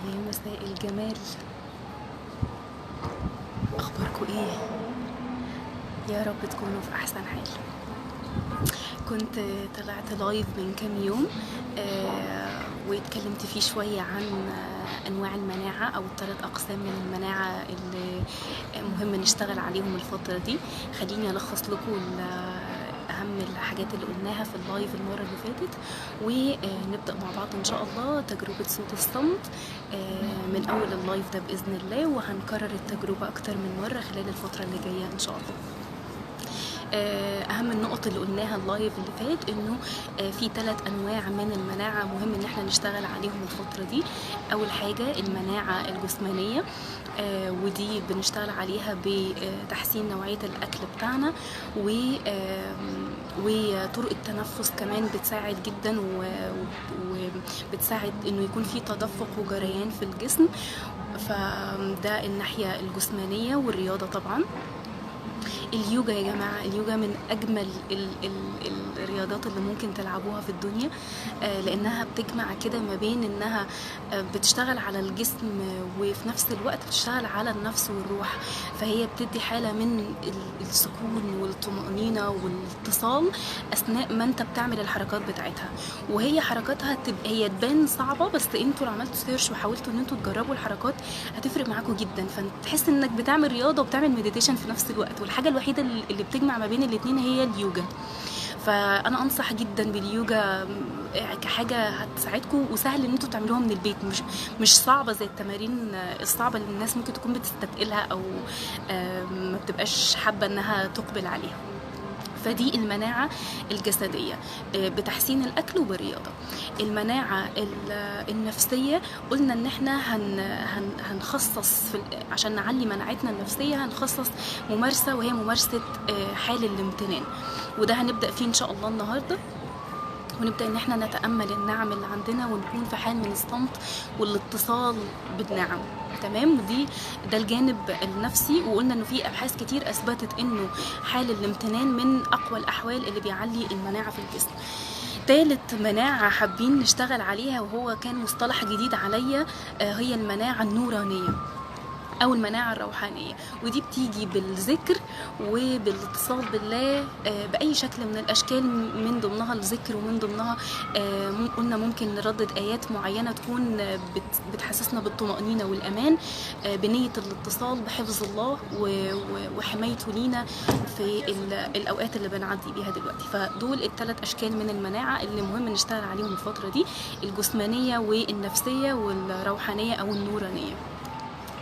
يا مساء الجمال، اخباركم ايه؟ يا رب تكونوا في احسن حال. كنت طلعت لايف من كام يوم واتكلمت فيه شوية عن انواع المناعة او الثلاث اقسام من المناعة اللي مهم نشتغل عليهم الفترة دي. خليني الخص لكم اهم الحاجات اللي قلناها في اللايف المره اللي فاتت، ونبدا مع بعض ان شاء الله تجربه صوت الصمت من اول اللايف ده باذن الله، وهنكرر التجربه اكتر من مره خلال الفتره اللي جايه ان شاء الله. اهم النقط اللي قلناها اللايف اللي فات انه في 3 انواع من المناعه مهم ان احنا نشتغل عليهم الفتره دي. اول حاجه المناعه الجسمانيه، ودي بنشتغل عليها بتحسين نوعيه الاكل بتاعنا، وطرق التنفس كمان بتساعد جدا وبتساعد انه يكون في تدفق وجريان في الجسم. فده الناحيه الجسمانيه. والرياضه طبعا، اليوجا يا جماعة، اليوجا من أجمل الرياضات اللي ممكن تلعبوها في الدنيا، لأنها بتجمع كده ما بين إنها بتشتغل على الجسم وفي نفس الوقت بتشتغل على النفس والروح. فهي بتدي حالة من السكون والطمأنينة والاتصال أثناء ما أنت بتعمل الحركات بتاعتها. وهي حركاتها هي تبان صعبة، بس انتوا لو عملتوا سيرش وحاولتوا ان انتوا تجربوا الحركات هتفرق معاكم جدا. فتحس انك بتعمل رياضة وبتعمل مديتيشن في نفس الوقت، والحاجة الوحيدة اللي بتجمع ما بين الاتنين هي اليوجا. فانا انصح جدا باليوجا كحاجه هتساعدكم، وسهل ان انتوا تعملوها من البيت، مش صعبه زي التمارين الصعبه اللي الناس ممكن تكون بتستثقلها او ما بتبقاش حابه انها تقبل عليها. فدي المناعة الجسدية بتحسين الأكل وبالرياضة. المناعة النفسية قلنا إن احنا هنخصص عشان نعلي مناعتنا النفسية هنخصص ممارسة، وهي ممارسة حال الامتنان، وده هنبدأ فيه إن شاء الله النهاردة. ونبدأ ان احنا نتأمل النعم اللي عندنا ونكون في حال من الصمت والاتصال بالنعم. تمام. ده الجانب النفسي، وقلنا انه في ابحاث كتير اثبتت انه حال الامتنان من اقوى الاحوال اللي بيعلي المناعة في الجسم. ثالث مناعة حابين نشتغل عليها، وهو كان مصطلح جديد عليا، هي المناعة النورانية او المناعة الروحانية، ودي بتيجي بالذكر وبالاتصال بالله باي شكل من الاشكال، من ضمنها الذكر، ومن ضمنها قلنا ممكن نردد ايات معينة تكون بتحسسنا بالطمأنينة والامان، بنية الاتصال بحفظ الله وحمايته لينا في الاوقات اللي بنعدي بيها دلوقتي. فدول ال3 اشكال من المناعة اللي مهم نشتغل عليهم الفترة دي: الجسمانية والنفسية والروحانية او النورانية.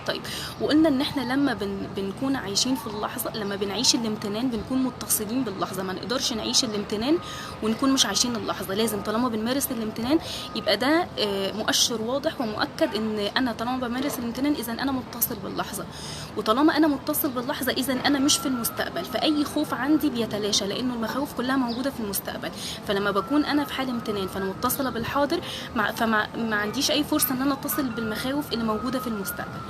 طيب، وقلنا ان احنا لما بنكون عايشين في اللحظه، لما بنعيش الامتنان بنكون متصلين باللحظه. ما نقدرش نعيش الامتنان ونكون مش عايشين اللحظه، لازم طالما بنمارس الامتنان يبقى ده مؤشر واضح ومؤكد ان انا طالما بمارس الامتنان اذا انا متصل باللحظه، وطالما انا متصل باللحظه اذا انا مش في المستقبل. فاي خوف عندي بيتلاشى، لانه المخاوف كلها موجوده في المستقبل. فلما بكون انا في حال امتنان فانا متصله بالحاضر، فما عنديش اي فرصه ان انا اتصل بالمخاوف اللي موجوده في المستقبل.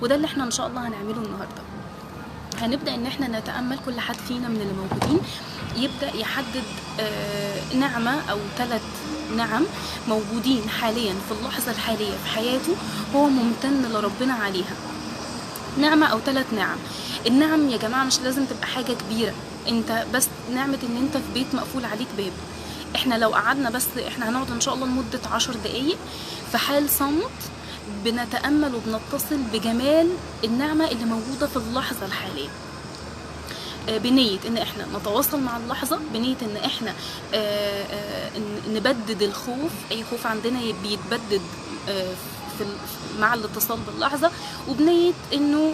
وده اللي احنا ان شاء الله هنعمله النهارده. هنبدا ان احنا نتامل، كل حد فينا من اللي موجودين يبدا يحدد نعمه او 3 نعم موجودين حاليا في اللحظه الحاليه في حياته هو ممتن لربنا عليها. نعمه او 3 نعم. النعم يا جماعه مش لازم تبقى حاجه كبيره، انت بس نعمه ان انت في بيت مقفول عليك باب. احنا لو قعدنا بس احنا هنقعد ان شاء الله لمده 10 دقايق في حال صمت بنتأمل وبنتصل بجمال النعمة اللي موجودة في اللحظة الحالية، بنية ان احنا نتواصل مع اللحظة، بنية ان احنا نبدد الخوف، اي خوف عندنا بيتبدد مع الاتصال باللحظة، وبنية انه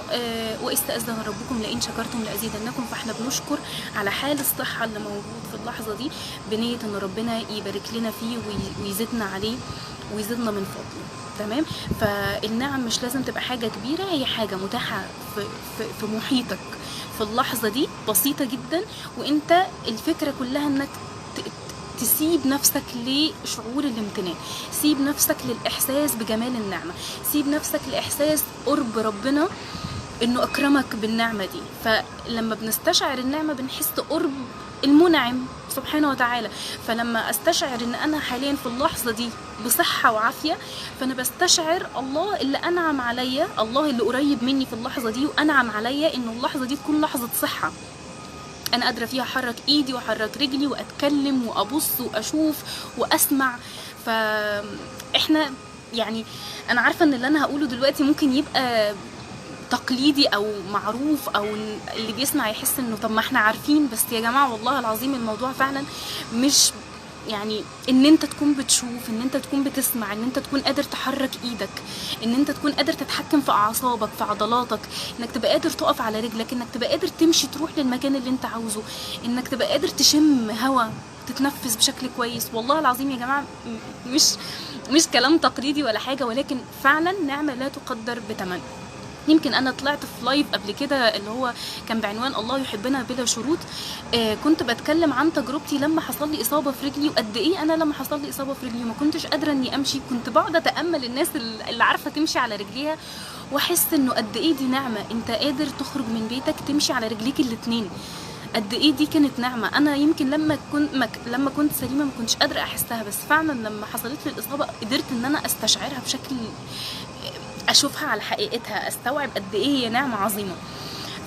واستأذن ربكم لئن شكرتم لأزيدنكم. فاحنا بنشكر على حال الصحة اللي موجود في اللحظة دي، بنية ان ربنا يبارك لنا فيه ويزيدنا عليه ويزيدنا من فضله. تمام. فالنعم مش لازم تبقى حاجة كبيرة، هي حاجة متاحة في محيطك في اللحظة دي، بسيطة جدا. وانت الفكرة كلها انك تسيب نفسك لشعور الامتنان، سيب نفسك للإحساس بجمال النعمة، سيب نفسك لإحساس قرب ربنا انه اكرمك بالنعمة دي. فلما بنستشعر النعمة بنحس قرب المنعم سبحانه وتعالى. فلما استشعر ان انا حاليا في اللحظه دي بصحه وعافيه، فانا بستشعر الله اللي انعم عليا، الله اللي قريب مني في اللحظه دي وانعم عليا ان اللحظه دي تكون لحظه صحه، انا قادره فيها احرك ايدي واحرك رجلي واتكلم وابص واشوف واسمع. فاحنا يعني انا عارفه ان اللي انا هقوله دلوقتي ممكن يبقى تقليدي او معروف، او اللي بيسمع يحس انه طب ما احنا عارفين، بس يا جماعه والله العظيم الموضوع فعلا مش يعني ان انت تكون بتشوف، ان انت تكون بتسمع، ان انت تكون قادر تحرك ايدك، ان انت تكون قادر تتحكم في اعصابك في عضلاتك، انك تبقى قادر تقف على رجلك، انك تبقى قادر تمشي تروح للمكان اللي انت عاوزه، انك تبقى قادر تشم هوا، تتنفس بشكل كويس. والله العظيم يا جماعه مش كلام تقليدي ولا حاجه، ولكن فعلا نعمه لا تقدر بثمن. يمكن انا طلعت في لايف قبل كده اللي هو كان بعنوان الله يحبنا بلا شروط، كنت بتكلم عن تجربتي لما حصل لي اصابه في رجلي، وقد ايه انا لما حصل لي اصابه في رجلي ما كنتش قادره اني امشي، كنت بقعد اتامل الناس اللي عارفه تمشي على رجليها، واحس انه قد ايه دي نعمه، انت قادر تخرج من بيتك تمشي على رجليك الاتنين، قد ايه دي كانت نعمه. انا يمكن لما كنت سليمه ما كنتش قادره احسها، بس فعلا لما حصلت لي الاصابه قدرت ان انا استشعرها بشكل، اشوفها على حقيقتها، استوعب قد ايه هي نعمه عظيمه.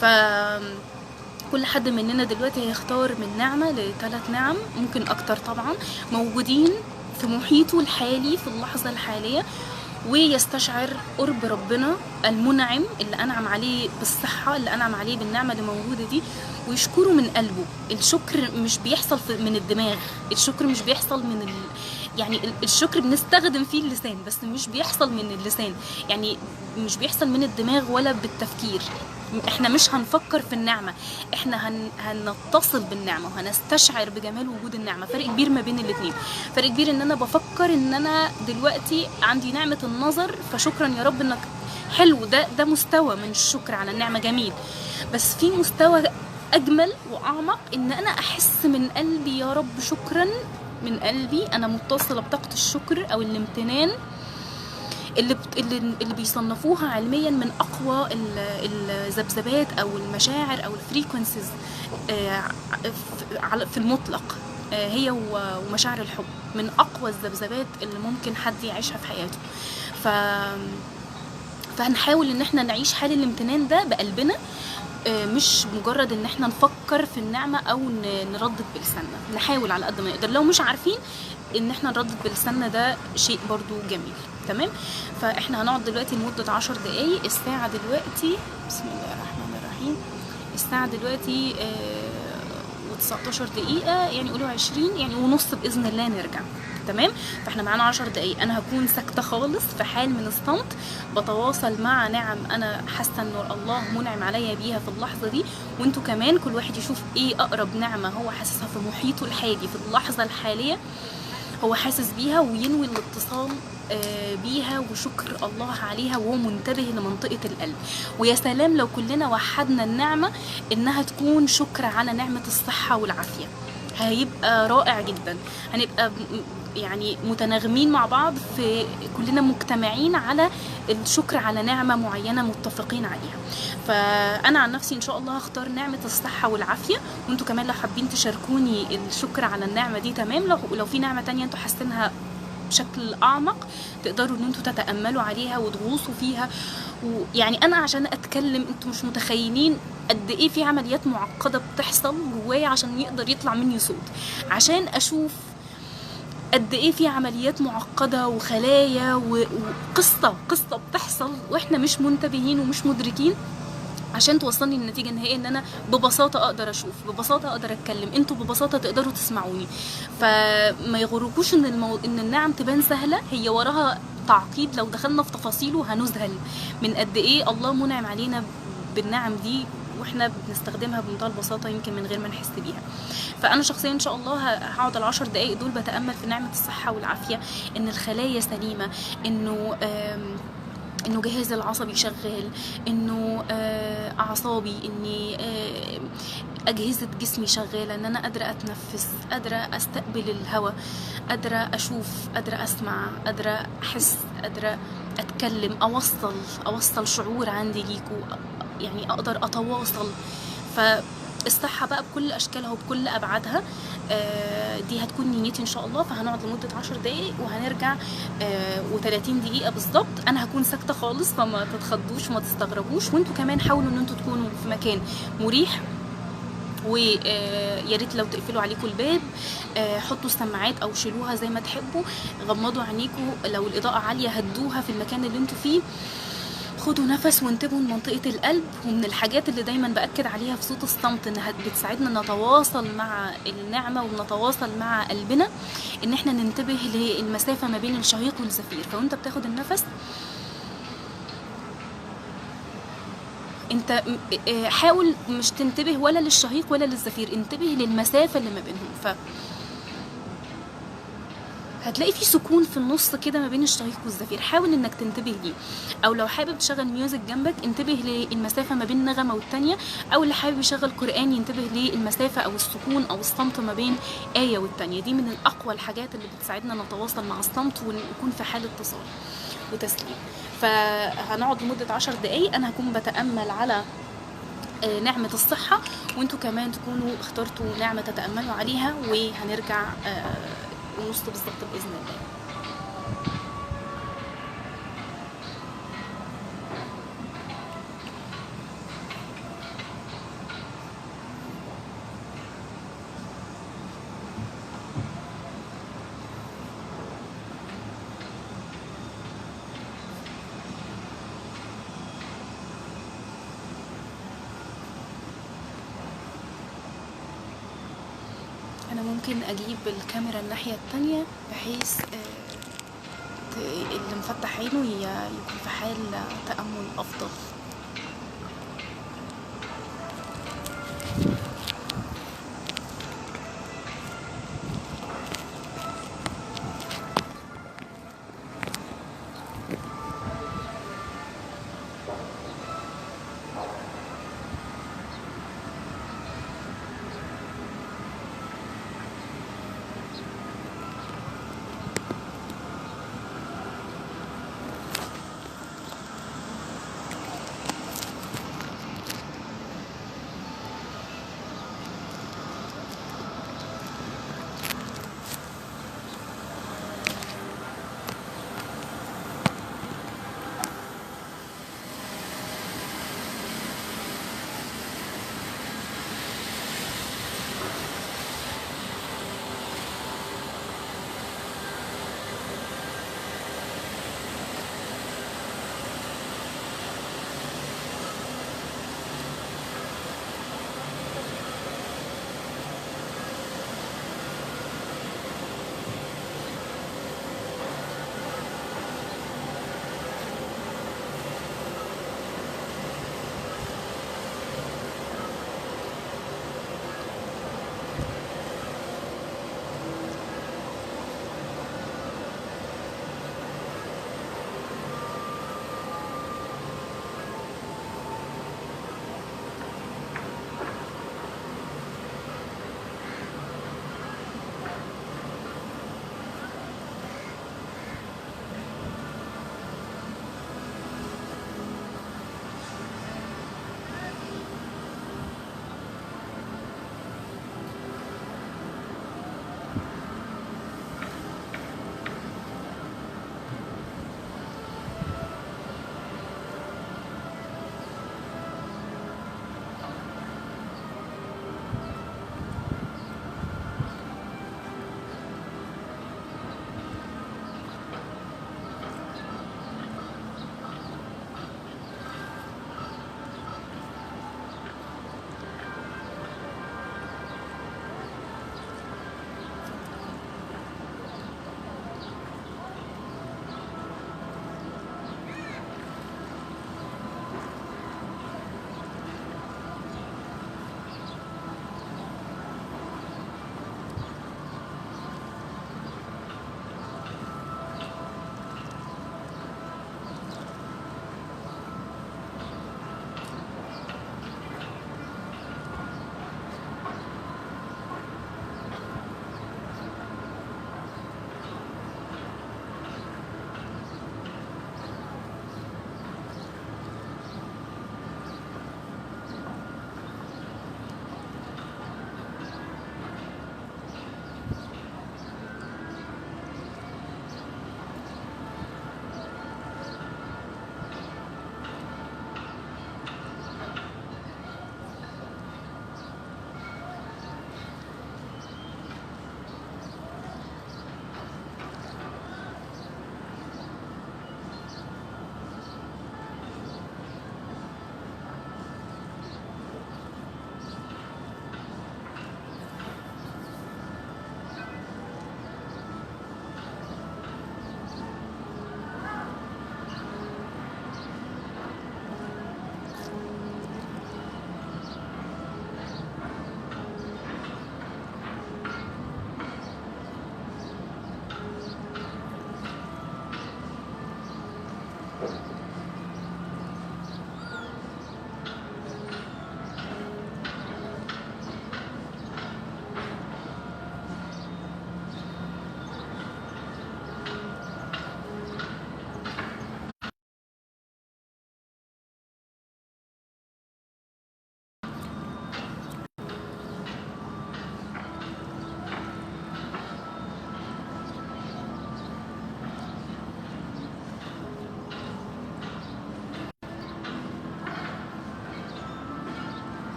فكل حد مننا دلوقتي هيختار من نعمه ل3 نعم، ممكن اكتر طبعا، موجودين في محيطه الحالي في اللحظه الحاليه، ويستشعر قرب ربنا المنعم اللي انعم عليه بالصحه، اللي انعم عليه بالنعمه اللي موجوده دي، ويشكره من قلبه. الشكر مش بيحصل من الدماغ، الشكر مش بيحصل من يعني الشكر بنستخدم فيه اللسان بس مش بيحصل من اللسان، يعني مش بيحصل من الدماغ ولا بالتفكير. احنا مش هنفكر في النعمه، احنا هنتصل بالنعمه وهنستشعر بجمال وجود النعمه. فرق كبير ما بين الاثنين، فرق كبير ان انا بفكر ان انا دلوقتي عندي نعمه النظر فشكرا يا رب انك حلو، ده مستوى من الشكر على النعمه جميل، بس في مستوى اجمل واعمق ان انا احس من قلبي يا رب شكرا، من قلبي انا متصله بطاقه الشكر او الامتنان اللي بيصنفوها علميا من اقوى الذبذبات او المشاعر او الفريكونسيز في المطلق، هي ومشاعر الحب من اقوى الذبذبات اللي ممكن حد يعيشها في حياته. فهنحاول ان احنا نعيش حال الامتنان ده بقلبنا، مش مجرد ان احنا نفكر في النعمه او نردد بلساننا، نحاول على قد ما نقدر. لو مش عارفين ان احنا نردد بلساننا ده شيء برضو جميل. تمام، فاحنا هنقعد دلوقتي لمده 10 دقايق. الساعه دلوقتي بسم الله الرحمن الرحيم، الساعه دلوقتي و19 دقيقه، يعني قولوا 20 يعني ونص باذن الله نرجع. تمام، فاحنا معانا 10 دقايق. انا هكون ساكته خالص في حال من الصمت، بتواصل مع نعم انا حاسه ان الله منعم عليا بيها في اللحظه دي، وانتوا كمان كل واحد يشوف ايه اقرب نعمه هو حاسسها في محيطه الحالي في اللحظه الحاليه، هو حاسس بيها وينوي الاتصال بيها وشكر الله عليها وهو منتبه لمنطقة القلب. ويا سلام لو كلنا وحدنا النعمة انها تكون شكر على نعمة الصحة والعافية، هيبقى رائع جدا، هنبقى يعني متناغمين مع بعض، في كلنا مجتمعين على الشكر على نعمة معينة متفقين عليها. فأنا عن نفسي إن شاء الله هختار نعمة الصحة والعافية، وانتوا كمان لو حابين تشاركوني الشكر على النعمة دي تمام. لو في نعمة تانية انتوا حاسينها بشكل أعمق تقدروا ان انتوا تتأملوا عليها وتغوصوا فيها. ويعني أنا عشان أتكلم انتوا مش متخيلين قد ايه في عمليات معقدة بتحصل جوايا عشان يقدر يطلع مني صوت، عشان أشوف قد ايه في عمليات معقدة وخلايا وقصة بتحصل واحنا مش منتبهين ومش مدركين، عشان توصلني للنتيجة النهائية ان انا ببساطة اقدر اشوف، ببساطة اقدر اتكلم، انتوا ببساطة تقدروا تسمعوني. فما يغركوش ان النعم تبان سهلة، هي وراها تعقيد لو دخلنا في تفاصيله هنذهل من قد ايه الله منعم علينا بالنعم دي واحنا بنستخدمها بمنتهى البساطه يمكن من غير ما نحس بيها. فانا شخصيا ان شاء الله هقعد ال10 دقايق دول بتامل في نعمه الصحه والعافيه، ان الخلايا سليمه، انه جهازي العصبي شغال، انه اعصابي، اني اجهزه جسمي شغاله، ان انا قادره اتنفس، قادره استقبل الهواء، قادره اشوف، قادره اسمع، قادره احس، قادره اتكلم، اوصل شعور عندي ليكوا، يعني اقدر اتواصل. الصحة بقى بكل أشكالها وبكل أبعادها. دي هتكون نيتي إن شاء الله. فهنقعد لمدة 10 دقايق وهنرجع و30 دقيقة بالظبط. أنا هكون ساكتة خالص، فما تتخضوش وما تستغربوش، وانتوا كمان حاولوا ان انتوا تكونوا في مكان مريح، ويا ريت لو تقفلوا عليكم الباب، حطوا السماعات او شيلوها زي ما تحبوا، غمضوا عينيكم، لو الاضاءه عاليه هدوها في المكان اللي انتوا فيه، خدوا نفس وانتبهوا لمنطقه القلب. ومن الحاجات اللي دايما باكد عليها في صوت الصمت انها بتساعدنا نتواصل مع النعمه ونتواصل مع قلبنا، ان احنا ننتبه للمسافه ما بين الشهيق والزفير. فوانت بتاخد النفس انت حاول مش تنتبه ولا للشهيق ولا للزفير، انتبه للمسافة اللي ما بينهم. هتلاقي في سكون في النص كده ما بين الشهيق والزفير، حاول انك تنتبه ليه. او لو حابب تشغل ميوزك جنبك انتبه للمسافة ما بين نغمة والتانية، او اللي حابب يشغل قرآن ينتبه للمسافة او السكون او الصمت ما بين آية والتانية. دي من الأقوى الحاجات اللي بتساعدنا نتواصل مع الصمت ونكون في حالة اتصال وتسليم. فهنقعد لمدة 10 دقايق، أنا هكون بتأمل على نعمة الصحة، وانتوا كمان تكونوا اخترتوا نعمة تتأملوا عليها، وهنرجع ونص بالظبط بإذن الله. أنا ممكن أجيب الكاميرا الناحية التانية بحيث اللي مفتح عينه يكون في حال تأمل أفضل.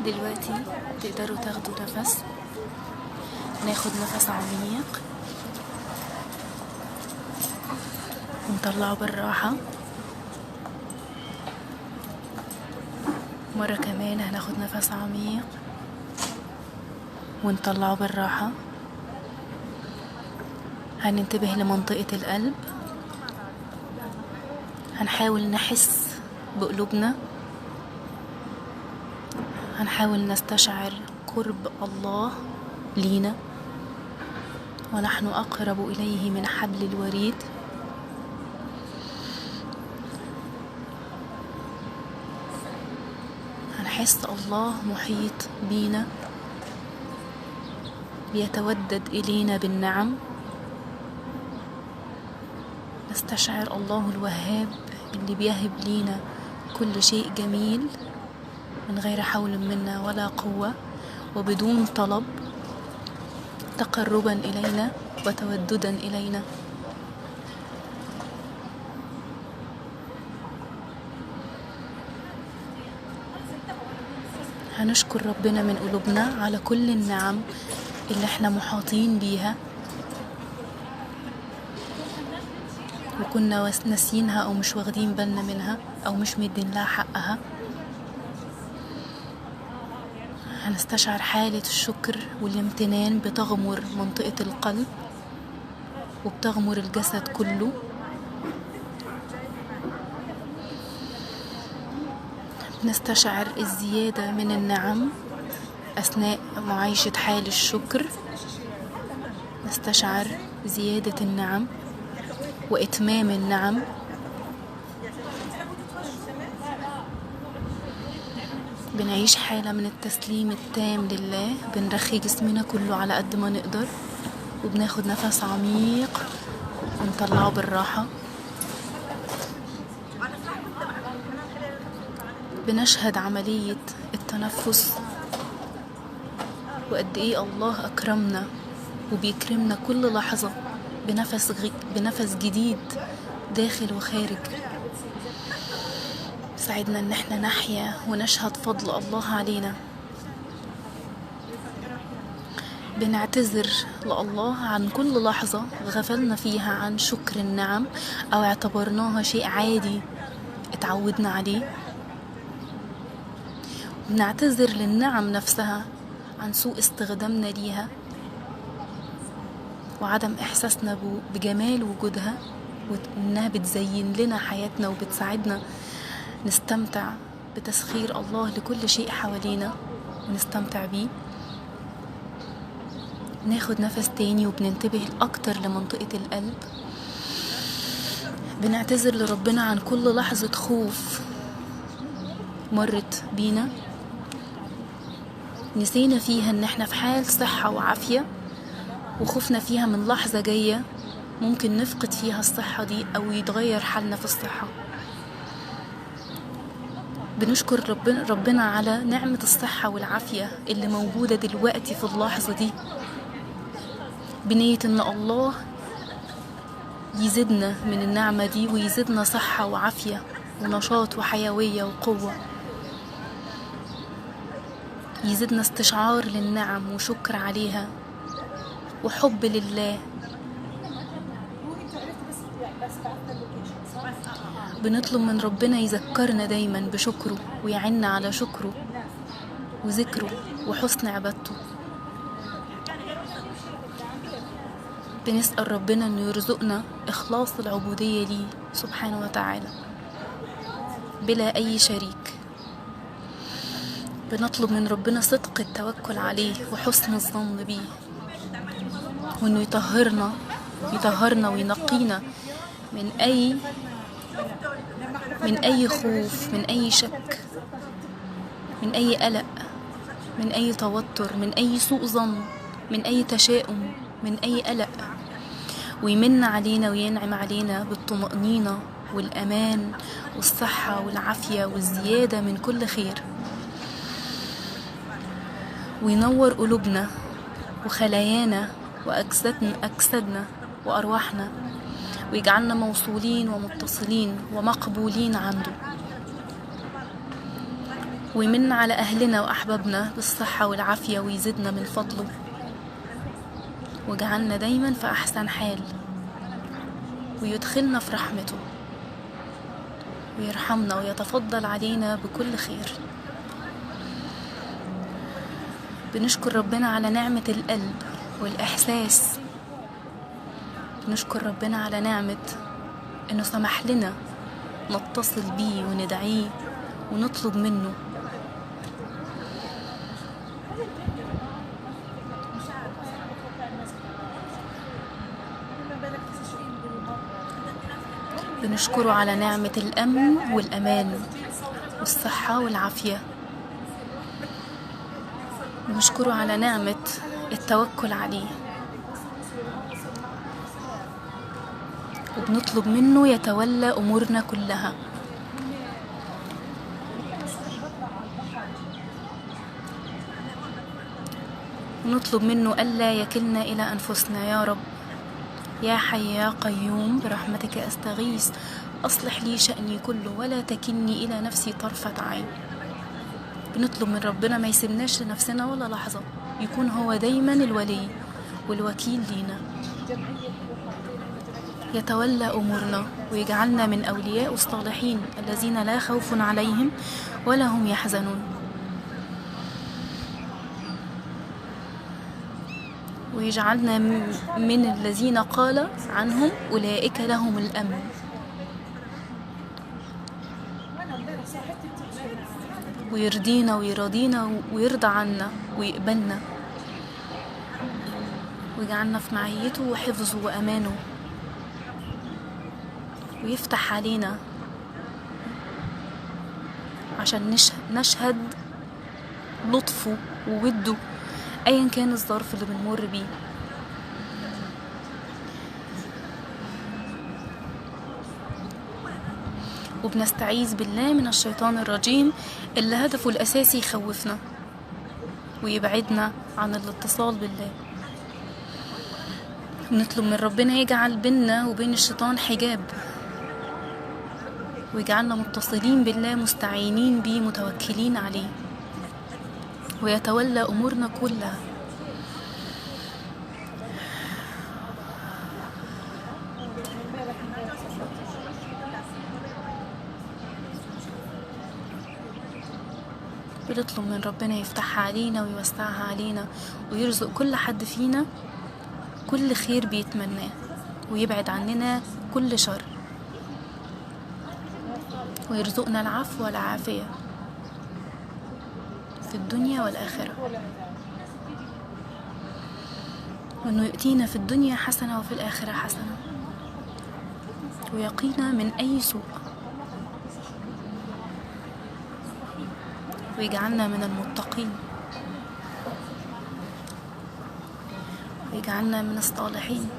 دلوقتي تقدروا تاخدوا نفس، ناخد نفس عميق ونطلعه بالراحة. مرة كمان هناخد نفس عميق ونطلعه بالراحة. هننتبه لمنطقة القلب، هنحاول نحس بقلوبنا هنحاول نستشعر قرب الله لينا، ونحن أقرب إليه من حبل الوريد. هنحس الله محيط بينا، بيتودد إلينا بالنعم. نستشعر الله الوهاب اللي بيهب لينا كل شيء جميل من غير حول منا ولا قوة، وبدون طلب، تقربا إلينا وتوددا إلينا. هنشكر ربنا من قلوبنا على كل النعم اللي احنا محاطين بيها وكنا ناسيينها أو مش واخدين بالنا منها أو مش مدين لها حقها. هنستشعر حالة الشكر والامتنان بتغمر منطقة القلب وبتغمر الجسد كله. نستشعر الزيادة من النعم أثناء معايشة حال الشكر. نستشعر زيادة النعم وإتمام النعم. بنعيش حالة من التسليم التام لله، بنرخي جسمنا كله على قد ما نقدر، وبناخد نفس عميق ونطلعه بالراحة. بنشهد عملية التنفس وقد ايه الله أكرمنا وبيكرمنا كل لحظة بنفس جديد داخل وخارج، ساعدنا ان احنا نحيا ونشهد فضل الله علينا. بنعتذر لله عن كل لحظة غفلنا فيها عن شكر النعم او اعتبرناها شيء عادي اتعودنا عليه. بنعتذر للنعم نفسها عن سوء استخدامنا ليها وعدم إحساسنا بجمال وجودها، وإنها بتزين لنا حياتنا وبتساعدنا نستمتع بتسخير الله لكل شيء حوالينا ونستمتع بيه. ناخد نفس تاني وبننتبه أكتر لمنطقة القلب. بنعتذر لربنا عن كل لحظة خوف مرت بينا نسينا فيها ان احنا في حال صحة وعافية، وخوفنا فيها من لحظة جاية ممكن نفقد فيها الصحة دي او يتغير حالنا في الصحة. بنشكر ربنا على نعمة الصحة والعافية اللي موجودة دلوقتي في اللحظة دي، بنية ان الله يزيدنا من النعمة دي ويزيدنا صحة وعافية ونشاط وحيوية وقوة، يزيدنا استشعار للنعم وشكر عليها وحب لله. بنطلب من ربنا يذكرنا دايما بشكره ويعنا على شكره وذكره وحسن عبادته. بنسأل ربنا انه يرزقنا اخلاص العبودية ليه سبحانه وتعالى بلا اي شريك. بنطلب من ربنا صدق التوكل عليه وحسن الظن بيه، وانه يطهرنا وينقينا من اي خوف، من اي شك، من اي قلق، من اي توتر، من اي سوء ظن، من اي تشاؤم، من اي قلق، ويمن علينا وينعم علينا بالطمأنينة والامان والصحة والعافية والزيادة من كل خير، وينور قلوبنا وخلايانا وأجسادنا وأرواحنا، ويجعلنا موصولين ومتصلين ومقبولين عنده، ويمن على أهلنا وأحبابنا بالصحة والعافية ويزيدنا من فضله، ويجعلنا دايما في أحسن حال، ويدخلنا في رحمته ويرحمنا ويتفضل علينا بكل خير. بنشكر ربنا على نعمة القلب والإحساس. بنشكر ربنا على نعمة إنه سمح لنا نتصل بيه وندعيه ونطلب منه. بنشكره على نعمة الأمن والأمان والصحة والعافية. بنشكره على نعمة التوكل عليه، وبنطلب منه يتولى أمورنا كلها. ونطلب منه ألا يكلنا إلى أنفسنا يا رب. يا حي يا قيوم برحمتك أستغيث، أصلح لي شأني كله ولا تكلني إلى نفسي طرفة عين. بنطلب من ربنا ما يسيبناش لنفسنا ولا لحظة، يكون هو دايما الولي والوكيل لينا، يتولى أمورنا ويجعلنا من أولياء الصالحين الذين لا خوف عليهم ولا هم يحزنون. ويجعلنا من الذين قال عنهم أولئك لهم الأمن. ويرضينا ويرضينا ويرضى عنا ويقبلنا، ويجعلنا في معيته وحفظه وأمانه، ويفتح علينا عشان نشهد لطفه ووده أيا كان الظرف اللي بنمر بيه. وبنستعيذ بالله من الشيطان الرجيم اللي هدفه الأساسي يخوفنا ويبعدنا عن الاتصال بالله. بنطلب من ربنا يجعل بيننا وبين الشيطان حجاب، ويجعلنا متصلين بالله مستعينين بيه متوكلين عليه، ويتولى أمورنا كلها. بنطلب من ربنا يفتحها علينا ويوسعها علينا، ويرزق كل حد فينا كل خير بيتمناه، ويبعد عننا كل شر، ويرزقنا العفو والعافية في الدنيا والآخرة، وأنه يؤتينا في الدنيا حسنة وفي الآخرة حسنة، ويقينا من أي سوء، ويجعلنا من المتقين، ويجعلنا من الصالحين،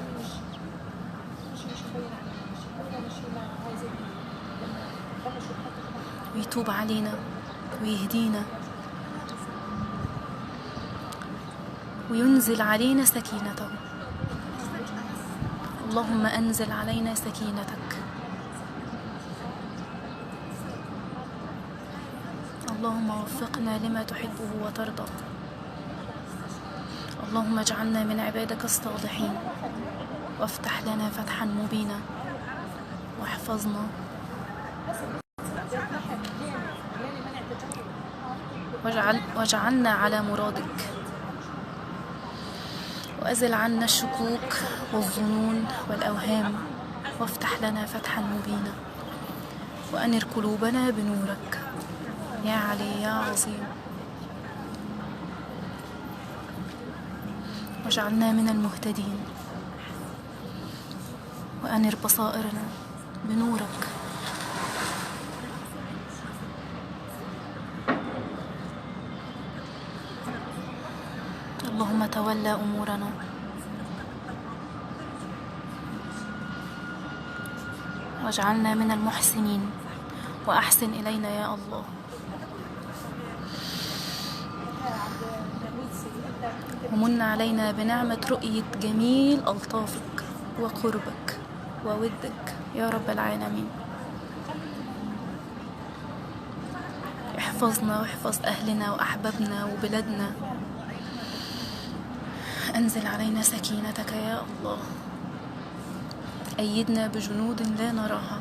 ويتوب علينا ويهدينا، وينزل علينا سكينته. اللهم أنزل علينا سكينتك. اللهم وفقنا لما تحبه وترضى. اللهم اجعلنا من عبادك الصالحين، وافتح لنا فتحا مبينا، واحفظنا واجعلنا على مرادك، وأزل عنا الشكوك والظنون والأوهام، وافتح لنا فتحا مبينا، وأنر قلوبنا بنورك يا علي يا عظيم. واجعلنا من المهتدين، وأنر بصائرنا بنورك. اللهم تولى أمورنا، واجعلنا من المحسنين، وأحسن إلينا يا الله. ومن علينا بنعمة رؤية جميل ألطافك وقربك وودك يا رب العالمين. احفظنا واحفظ أهلنا وأحبابنا وبلادنا. أنزل علينا سكينتك يا الله. أيدنا بجنود لا نراها.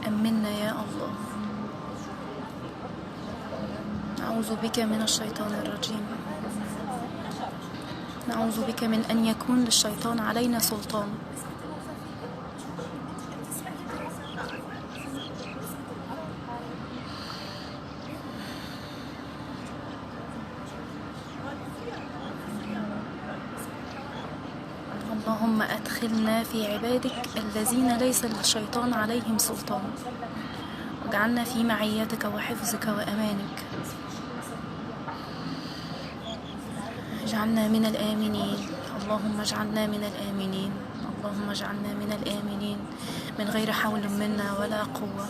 أمنا يا الله. نعوذ بك من الشيطان الرجيم. نعوذ بك من أن يكون للشيطان علينا سلطان. اللهم أدخلنا في عبادك الذين ليس للشيطان عليهم سلطان، واجعلنا في معيتك وحفظك وأمانك، اجعلنا من الآمنين. اللهم اجعلنا من الآمنين، اللهم اجعلنا من الآمنين من غير حول منا ولا قوة.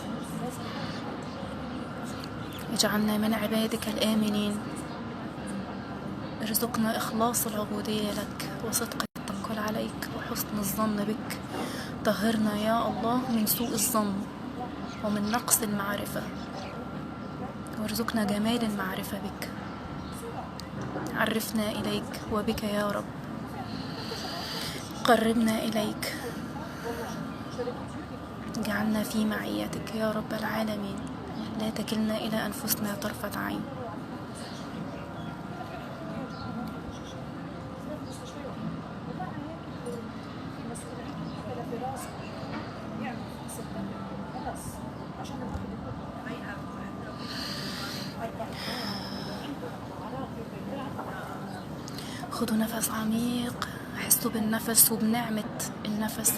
اجعلنا من عبادك الآمنين. ارزقنا إخلاص العبودية لك وصدق التوكل عليك وحسن الظن بك. طهرنا يا الله من سوء الظن ومن نقص المعرفة، وارزقنا جمال المعرفة بك. عرفنا إليك وبك يا رب، قربنا إليك، اجعلنا في معيتك يا رب العالمين. لا تكلنا إلى أنفسنا طرفة عين. خدوا نفس عميق، حسوا بالنفس وبنعمة النفس.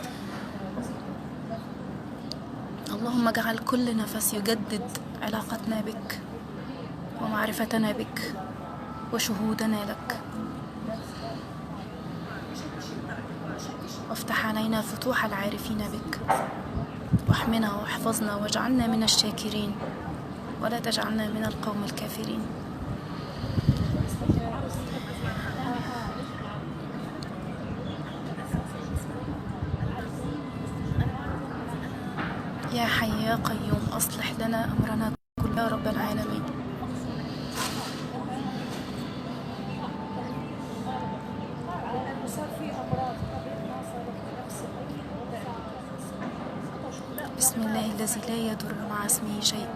اللهم اجعل كل نفس يجدد علاقتنا بك ومعرفتنا بك وشهودنا لك، وافتح علينا فتوح العارفين بك، واحمنا واحفظنا واجعلنا من الشاكرين ولا تجعلنا من القوم الكافرين. يا حي يا قيوم أصلح لنا أمرنا كله يا رب العالمين. بسم الله الذي لا يضر مع اسمه شيء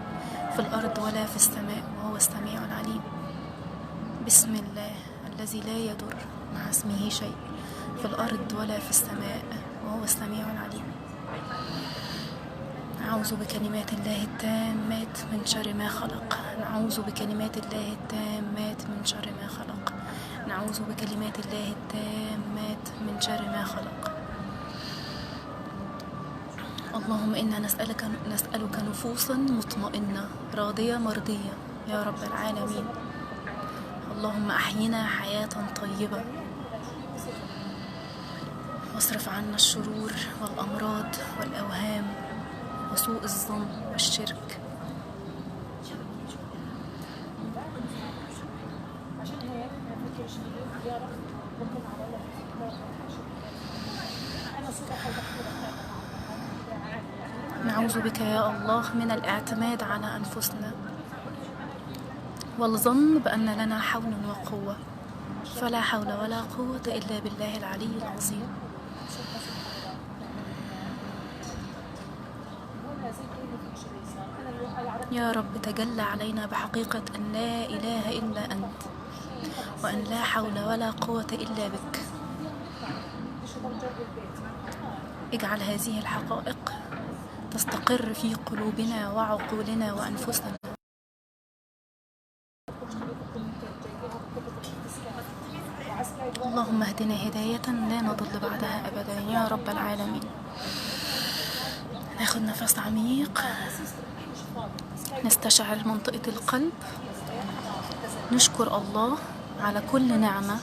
في الأرض ولا في السماء وهو السميع العليم. بسم الله الذي لا يضر مع اسمه شيء في الأرض ولا في السماء وهو السميع العليم. نعوذ بكلمات الله التامات من شر ما خلق. نعوذ بكلمات الله التامات من شر ما خلق. نعوذ بكلمات الله التامات من شر ما خلق. اللهم إنا نسألك نفوسا مطمئنة راضية مرضية يا رب العالمين. اللهم أحينا حياة طيبة، واصرف عنا الشرور والأمراض والأوهام وسوء الظن والشرك. نعوذ بك يا الله من الاعتماد على أنفسنا والظن بأن لنا حول وقوة، فلا حول ولا قوة إلا بالله العلي العظيم. يا رب تجلى علينا بحقيقة أن لا إله إلا أنت، وأن لا حول ولا قوة إلا بك. اجعل هذه الحقائق تستقر في قلوبنا وعقولنا وأنفسنا. اللهم اهدنا هداية لا نضل بعدها أبدا يا رب العالمين. ناخد نفس عميق، نستشعر منطقة القلب، نشكر الله على كل نعمة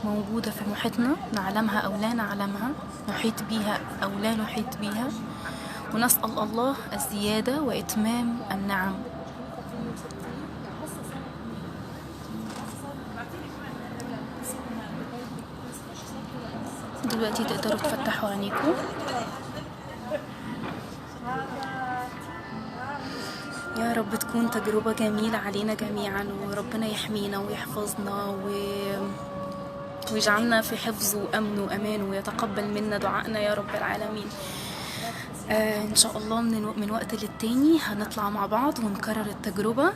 موجودة في محيطنا، نعلمها أو لا نعلمها، نحيط بيها أو لا نحيط بيها، ونسأل الله الزيادة وإتمام النعم. دلوقتي تقدروا تفتحوا عينيكم. يا رب تكون تجربة جميلة علينا جميعا، وربنا يحمينا ويحفظنا ويجعلنا في حفظه وأمن وأمان، ويتقبل منا دعائنا يا رب العالمين. إن شاء الله من وقت للتاني هنطلع مع بعض ونكرر التجربة.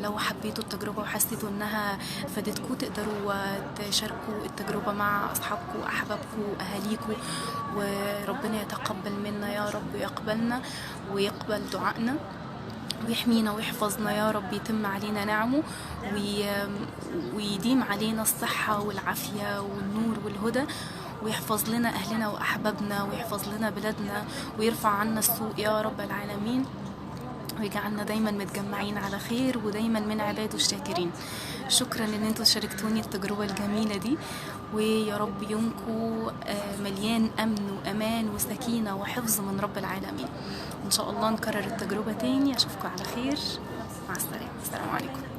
لو حبيتوا التجربة وحسيتوا انها فادتكم تقدروا تشاركوا التجربة مع اصحابكم احبابكم اهاليكم، وربنا يتقبل منا يا رب، ويقبلنا ويقبل دعائنا ويحمينا ويحفظنا يا رب، يتم علينا نعمه ويديم علينا الصحة والعافية والنور والهدى، ويحفظ لنا أهلنا وأحبابنا، ويحفظ لنا بلادنا، ويرفع عنا السوء يا رب العالمين، ويجعلنا دايما متجمعين على خير ودايما من عباده الشاكرين. شكرا ان انتوا شاركتوني التجربة الجميلة دي، ويا رب يومكم مليان امن وامان وسكينة وحفظ من رب العالمين. ان شاء الله نكرر التجربة تاني. اشوفكم على خير، مع السلامة، السلام عليكم.